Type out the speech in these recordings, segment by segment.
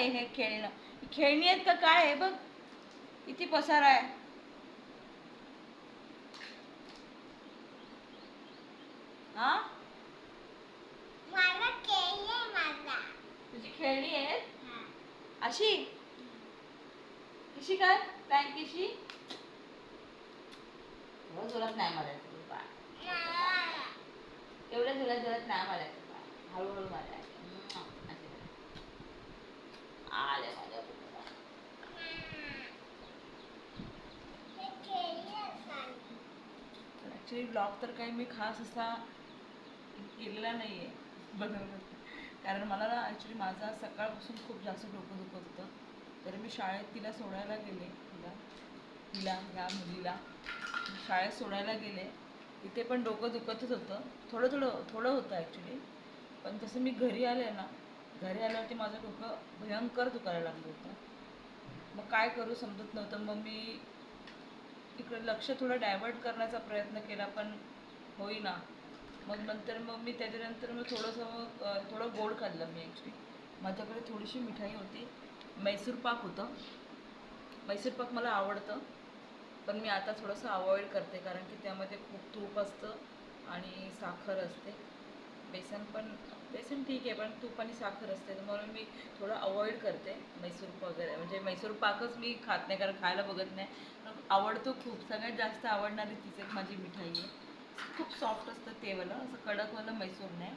आहे हे खेळणं? खेळणी आहेत का काय आहे? बघ किती पसारा आहे. हा तुझी खेळणी आहेत अशी कशी काय पॅन्ट कशी जोरात नाही मारायचं बा. एवढ्या जोरात जोरात नाही मारायचं बा. हळूहळू मारायचं. आले माझ्या ॲक्च्युली ब्लॉग तर काही मी खास असा केलेला नाही आहे बनवलं, कारण मला ना ॲक्च्युली माझा सकाळपासून खूप जास्त डोकं दुखत होतं. तर मी शाळेत तिला सोडायला गेले, तिला या मुलीला शाळेत सोडायला गेले. तिथे पण डोकं दुखतच होतं, थोडं होतं ॲक्च्युली. पण तसं मी घरी आले ना, घरी आल्यावरती माझं डोकं भयंकर दुखायला लागलं होतं. मग काय करू समजत नव्हतं. मग मी तिकडे लक्ष थोडं डायवर्ट करण्याचा प्रयत्न केला, पण होईना. मग मी त्याच्यानंतर मग थोडं गोड खाल्लं मी ॲक्च्युली. माझ्याकडे थोडीशी मिठाई होती, मैसूर पाक होतं. मैसूर पाक मला आवडतं, पण मी आता थोडंसं अवॉइड करते, कारण की त्यामध्ये खूप तूप असतं आणि साखर असते. बेसन ठीक आहे, पण तूप आणि साखर असते, तर म्हणून मी थोडं अवॉइड करते मैसूर वगैरे. म्हणजे मैसूर पाकच मी खात नाही, कारण खायला बघत नाही. आवडतो खूप, सगळ्यात जास्त आवडणारी तीच एक माझी मिठाई आहे. खूप सॉफ्ट असतं ते वालं, असं कडकवालं मैसूर नाही.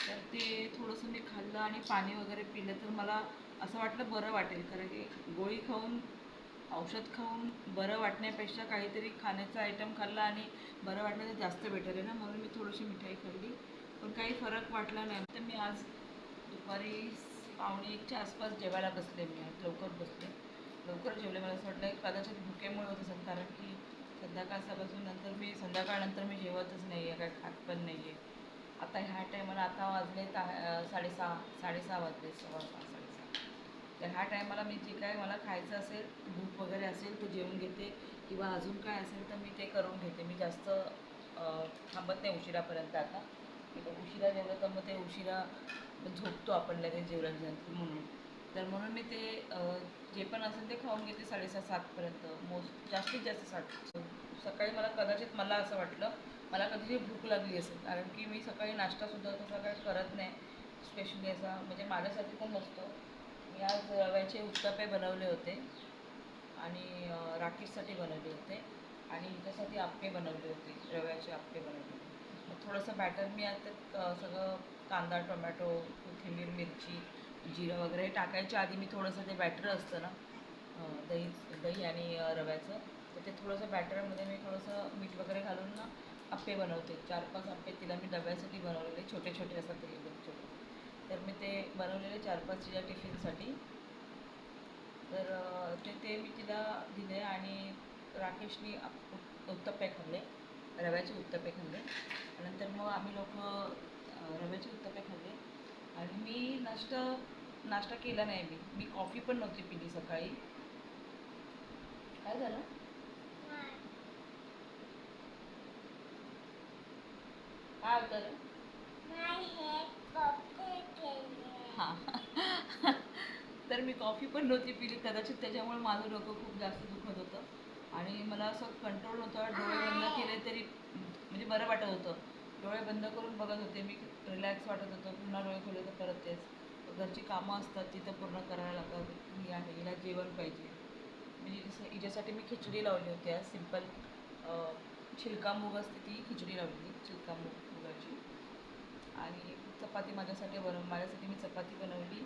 तर ते थोडंसं मी खाल्लं आणि पाणी वगैरे पिलं, तर मला असं वाटलं बरं वाटेल, कारण की गोळी खाऊन औषध खाऊन बरं वाटण्यापेक्षा काहीतरी खाण्याचा आयटम खाल्ला आणि बरं वाटलं तर जास्त बेटर आहे ना. म्हणून मी थोडीशी मिठाई खाल्ली, पण काही फरक वाटला नाही. तर मी आज दुपारी 1:45च्या आसपास जेवायला बसले. मी आज लवकर जेवले. मला असं वाटलं कदाचित भुकेमुळे होत असेल, कारण की संध्याकाळनंतर मी जेवतच नाही आहे, काय खात पण नाही आहे. आता ह्या टायमाला आता वाजले 6:30 वाजले, 6:15 तर ह्या टायमाला मी जे काय मला खायचं असेल, भूक वगैरे असेल तर जेवून घेते, किंवा अजून काय असेल तर मी ते करून घेते. मी जास्त थांबत नाही उशिरापर्यंत. आता मी उशिरा जेवलं तर मग ते उशिरा झोपतो आपण लगेच जेवल्यानंतर, म्हणून मी ते जे पण असेल ते खाऊन घेते 6:30-7पर्यंत, जास्तीत जास्त 7. सकाळी मला असं वाटलं मला कधीतरी भूक लागली असेल, कारण की मी सकाळी नाश्तासुद्धा तसा काही करत नाही स्पेशली असा, म्हणजे माझ्यासाठी पण नसतो. मी आज रव्याचे उत्तप्पे बनवले होते आणि राकेशसाठी बनवले होते, आणि हिच्यासाठी आप्पे बनवले होते, रव्याचे आप्पे बनवले होते. थोडंसं बॅटर मी आता सगळं कांदा, टोमॅटो, कोथिंबीर, मिरची, जिरं वगैरे टाकायच्या आधी मी थोडंसं ते बॅटर असतं ना, दही आणि रव्याचं, तर ते थोडंसं बॅटरमध्ये मी थोडंसं मीठ वगैरे घालून ना आप्पे बनवते. 4-5 आप्पे तिला मी डब्यासाठी बनवलेले, छोटे छोटे असतात ते एकदम छोटे. तर मी ते बनवलेले 4-5 तिच्या टिफिनसाठी. तर ते मी तिला दिले, आणि राकेशनी उत्तप्पे खाल्ले, रव्याचे उत्तप्पे खाल्ले. नंतर मग आम्ही लोक रव्याचे उत्तप्पे खाल्ले. आणि मी नाश्ता केला नाही. मी कॉफी पण नव्हती पिली सकाळी. काय झालं? काय होतं? हां तर मी कॉफी पण नव्हती पिली, कदाचित त्याच्यामुळे माझं डोकं खूप जास्त दुखत होतं, आणि मला असं कंट्रोल नव्हतं. डोळे बंद केले तरी म्हणजे बरं वाटत होतं. डोळे बंद करून बघत होते मी, रिलॅक्स वाटत होतं. पुन्हा डोळे खोले तर परत तेच घरची कामं असतात, तिथं पूर्ण करायला लागतात. ही आहे, हिला जेवण पाहिजे. म्हणजे जसं हिच्यासाठी मी खिचडी लावली होती आज, सिम्पल छिलका मूग असते ती खिचडी लावली, छिलका मुगाची. आणि चपाती माझ्यासाठी मी चपाती बनवली.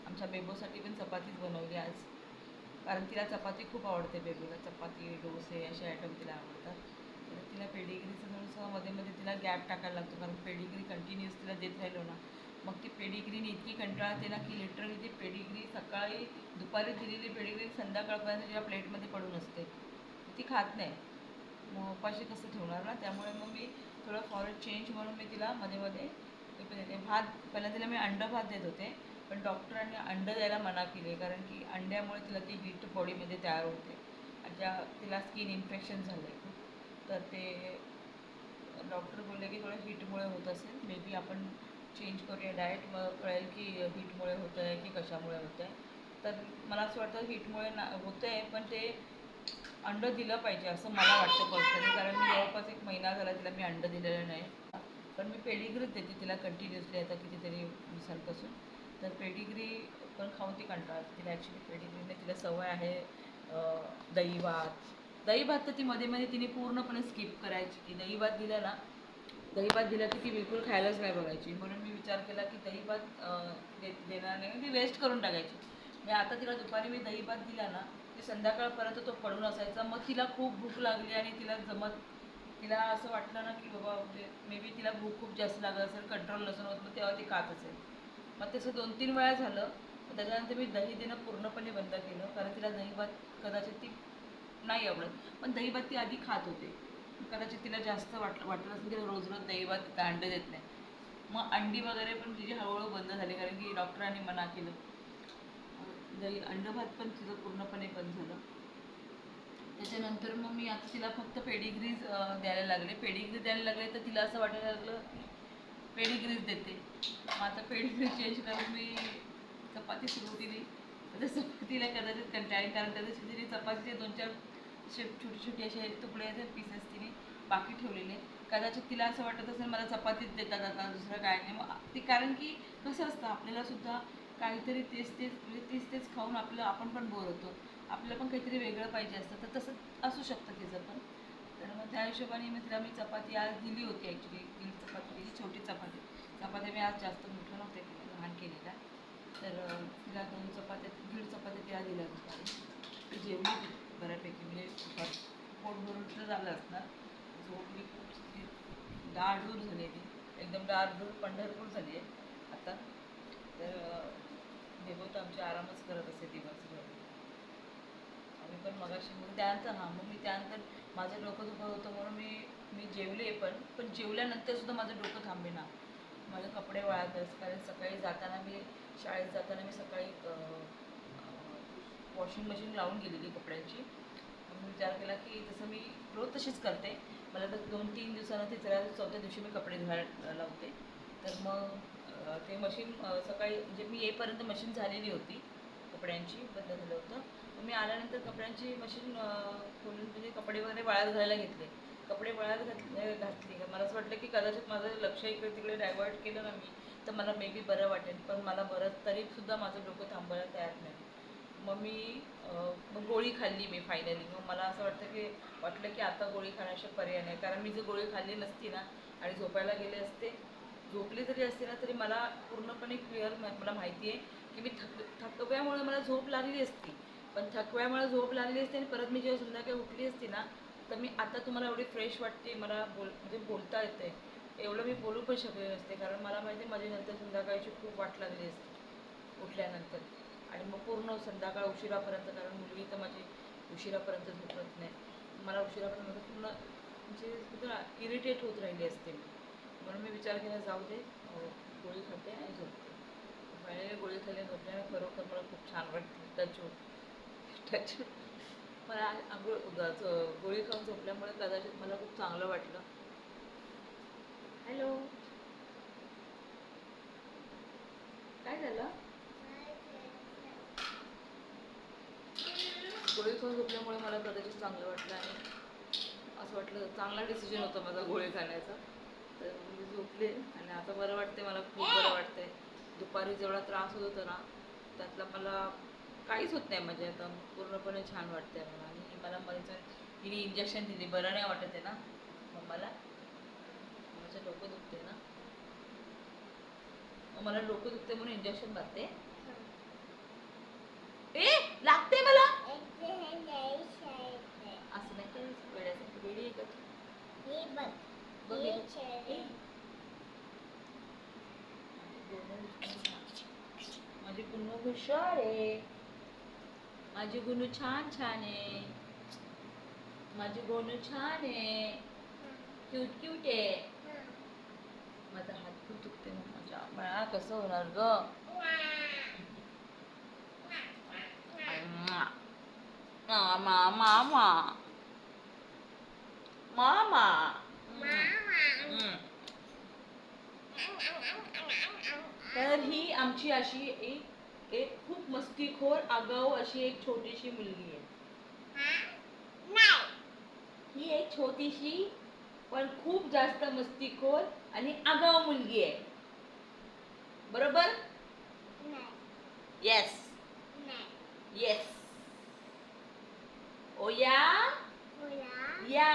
आमच्या बेबोसाठी पण चपातीच बनवली आज, कारण तिला चपाती खूप आवडते. बेबीला चपाती, डोसे असे आयटम तिला आवडतात. तर तिला पेडिग्रीचं थोडंसं मध्ये तिला गॅप टाकायला लागतो, कारण पेडिग्री कंटिन्युअस तिला देत राहिलो ना, मग ती पेडिग्रीने इतकी कंटाळते ना, की लिटरली ती पेडिग्री सकाळी दुपारी दिलेली पेडिग्री संध्याकाळपर्यंत तिच्या प्लेटमध्ये पडून असते, ती खात नाही. मग उपाशी कसं ठेवणार ना. त्यामुळे मग मी थोडं फॉर चेंज म्हणून मी तिला मध्ये देते. पहिला तिला मी अंडं भात देत होते, पण डॉक्टरांनी अंडं द्यायला मना केली, कारण की अंड्यामुळे तिला ती हीट बॉडीमध्ये तयार होते, आणि तिला स्किन इन्फेक्शन झालं आहे. तर ते डॉक्टर बोलले की थोडं हीटमुळे होत असेल, मे बी आपण चेंज करूया डाएट, मग कळेल की हीटमुळे होतं आहे की कशामुळे होतं आहे. तर मला असं वाटतं हीटमुळे ना होतं आहे, पण ते अंडं दिलं पाहिजे असं मला वाटतं पर्सनली, कारण मी जवळपास 1 महिना झाला तिला मी अंडं दिलेलं नाही. पण मी पेडिग्रीच देते तिला कंटिन्युअसली आता कितीतरी दिवसांपासून. तर पेडिग्री पण खाऊन ती कंटाळते. तिला ॲक्च्युली पेडिग्रीने तिला सवय आहे दही भात. दही भात तर ती मध्ये मध्ये तिने पूर्णपणे स्किप करायची. की दही भात दिला ना, दही भात दिला की ती बिलकुल खायलाच नाही बघायची. म्हणून मी विचार केला की दही भात देणार नाही, ती वेस्ट करून टाकायची. मी आता तिला दुपारी मी दही भात दिला ना, ती संध्याकाळपर्यंत तो पडून असायचा. मग तिला खूप भूक लागली आणि तिला असं वाटलं ना की बाबा म्हणजे मे बी तिला भूक खूप जास्त लागत असेल, कंट्रोल नसेल होत, मग तेव्हा ती खात असेल. मग तसं 2-3 वेळा झालं. त्याच्यानंतर मी दही देणं पूर्णपणे बंद केलं, कारण तिला दही भात कदाचित ती नाही आवडत. पण दही भात ती आधी खात होते. कदाचित तिला जास्त वाटत असेल की रोज रोज दही भात अंडे देत नाही. मग अंडी वगैरे पण तिची हळूहळू बंद झाली, कारण की डॉक्टरांनी मना केलं. दही अंड भात पण तिचं पूर्णपणे बंद झालं. त्याच्यानंतर मग मी आता तिला फक्त पेडिग्रीज द्यायला लागले. पेडिग्री द्यायला लागले तर तिला असं वाटायला लागलं पेडिग्रीज देते. मग आता पेडिग्री चेंज करून मी चपाती सुरू केली. तर चपातीला कदाचित कंटाळी, कारण कदाचित तिने चपातीचे 2-4 छोटे छोटे असे तुकडे पीसेस तिने बाकी ठेवलेले. कदाचित तिला असं वाटत असेल मला चपातीच देतात आता, दुसरं काय नाही. मग ती, कारण की कसं असतं आपल्याला सुद्धा काहीतरी तेच तेच म्हणजे तेच खाऊन आपण पण बोर होतो. आपल्याला पण काहीतरी वेगळं पाहिजे असतं. तर तसं असू शकतं तिचं पण. तर मग त्या हिशोबाने तिला मी चपाती आज दिली होती. ॲक्च्युली 1 चपाती दिली, छोटी चपाती. चपात्या मी आज जास्त मोठं नव्हते केलं, लहान केलेला. तर तिला 2 चपात्या 1.5 चपात्या तिला दिल्या दुपारी. ती जेवली बऱ्यापैकी, म्हणजे पोट भरून तर झालं असणार. झोपली खूप, डाळडूर झालेली, एकदम डाळडूर पंढरपूर झाली आहे आता. तर देवो तर आमची आरामच करत असे दिवसभर. आम्ही पण मगाशी मग त्यानंतर मग मी त्यानंतर माझं डोकं दुखत होतं म्हणून मी जेवले. पण जेवल्यानंतर सुद्धा माझं डोकं थांबेना. माझे कपडे वाळत आहेत, कारण सकाळी जाताना शाळेत जाताना मी सकाळी वॉशिंग मशीन लावून गेलेली कपड्यांची. मग मी विचार केला की जसं मी रोज तशीच करते, मला तर 2-3 दिवसानं 3-4थ्या दिवशी मी कपडे धुवायला लावते. तर मग ते मशीन सकाळी म्हणजे मी येईपर्यंत मशीन झालेली होती कपड्यांची, बंद झालं होतं. मग मी आल्यानंतर कपड्यांची मशीन खोलून म्हणजे कपडे वगैरे वाळत घालायला घेतले. कपडे वाळत घातली. मला असं वाटलं की कदाचित माझं लक्ष इकडे तिकडे डायवर्ट केलं ना मी, तर मला मे बी बरं वाटेल. पण मला बरं तरीसुद्धा माझं डोकं थांबायला तयार नाही. मग मग गोळी खाल्ली मी फायनली. मग मला असं वाटलं की आता गोळी खाण्याशिवाय पर्याय नाही, कारण मी जर गोळी खाल्ली नसती ना आणि झोपायला गेले असते, झोपली जरी असते ना, तरी मला पूर्णपणे क्लिअर मला माहिती आहे की मी थकव्यामुळे मला झोप लागली असती. पण थकव्यामुळे झोप लागली असते आणि परत मी जेव्हा संध्याकाळी उठली असती ना, तर मी आता तुम्हाला एवढी फ्रेश वाटते, मला म्हणजे बोलता येते, एवढं मी बोलू पण शकले नसते. कारण मला माहिती आहे माझी नंतर संध्याकाळची खूप वाट लागली असते उठल्यानंतर. आणि मग पूर्ण संध्याकाळ उशिरापर्यंत, कारण मुलगी तर माझी उशिरापर्यंत झोपत नाही. मला उशिरापर्यंत पूर्ण म्हणजे इरिटेट होत राहिली असते मी. म्हणून मी विचार केला जाऊ दे, गोळी खाते आणि झोपते. फायनली गोळी खाल्ली, झोपले आणि खरोखर मला खूप छान वाटते. टच मला गोळी खाऊन झोपल्यामुळे कदाचित मला खूप चांगलं वाटलं. हॅलो, काय झालं? गोळी खाऊन झोपल्यामुळे मला कदाचित चांगलं वाटलं आणि असं वाटलं चांगला डिसिजन होता माझा गोळी खाण्याचा. तर मी झोपले आणि आता बरं वाटते, मला खूप बरं वाटतंय. दुपारी जेवढा त्रास होत होता ना, त्यातला मला काहीच होत नाही. म्हणजे आता पूर्णपणे छान वाटतंय मला. आणि मला हिने इंजेक्शन दिली, बरं नाही वाटत आहे ना मग माझं डोकं दुखते ना, मग मला डोकं दुखते म्हणून इंजेक्शन मारते. ए लागते मला असं नाही करायचं, वेड्यासारखी वेडी आहे का तू? माझी गुन्नू हुशार आहे, माझी गुन्नू छान छान आहे, माझी गोनू छान आहे, क्यूट क्यूट आहे. माझा हात खूप दुखते मग माझ्या बाळा, कसं होणार ग? मामा मामा मामा. तर ही आमची अशी एक एक खूप मस्तीखोर आगाऊ अशी एक छोटीशी मुलगी आहे. ही एक छोटीशी पण खूप जास्त मस्तीखोर आणि आगाऊ मुलगी आहे. बरोबर? Yes yes. ओया या.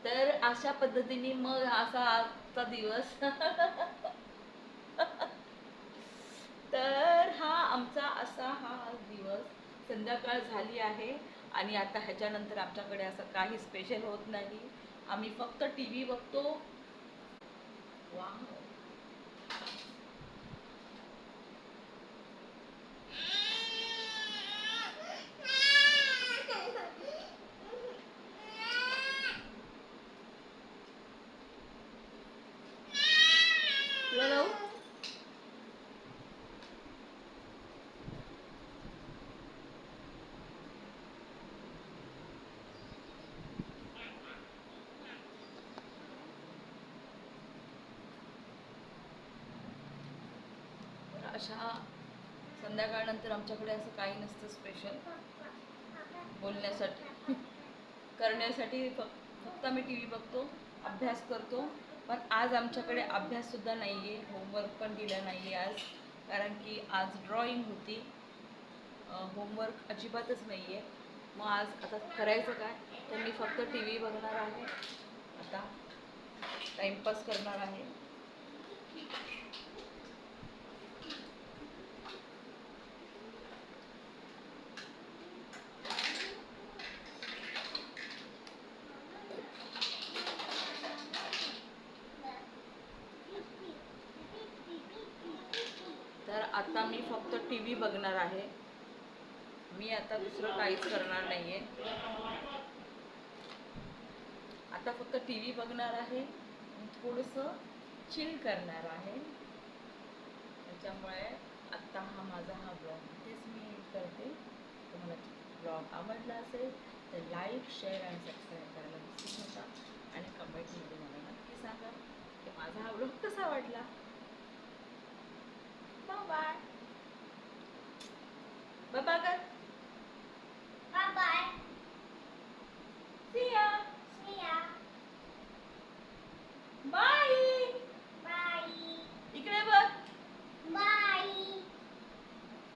तर अशा पद्धतीने मग असा आजचा दिवस तर हा आमचा असा हा दिवस. संध्याकाळ झाली आहे आणि आता ह्याच्यानंतर आमच्याकडे असं काही स्पेशल होत नाही. आम्ही फक्त टी व्ही बघतो. वाव. तुला लावू? तर अशा संध्याकाळनंतर आमच्याकडे असं काही नसतं स्पेशल बोलण्यासाठी करण्यासाठी. फक्त आम्ही टी व्ही बघतो, अभ्यास करतो. पण आज आमच्याकडे अभ्याससुद्धा नाही आहे, होमवर्क पण दिलं नाही आहे आज, कारण की आज ड्रॉइंग होती. होमवर्क अजिबातच नाही आहे. मग आज आता करायचं काय, तर मी फक्त टी व्ही बघणार आहे, आता टाईमपास करणार आहे. तर आता मी फक्त टी व्ही बघणार आहे. मी आता दुसरं काहीच करणार नाही आहे. आता फक्त टी व्ही बघणार आहे आणि थोडंसं चिल करणार आहे. त्याच्यामुळे आत्ता माझा हा ब्लॉग इथेच मी करते. तुम्हाला ब्लॉग आवडला असेल तर लाईक, शेअर आणि सबस्क्राईब करायला विसरू नका. आणि कमेंटमध्ये मला नक्की सांगा की माझा हा ब्लॉग कसा वाटला. Bye bye. Bye bye.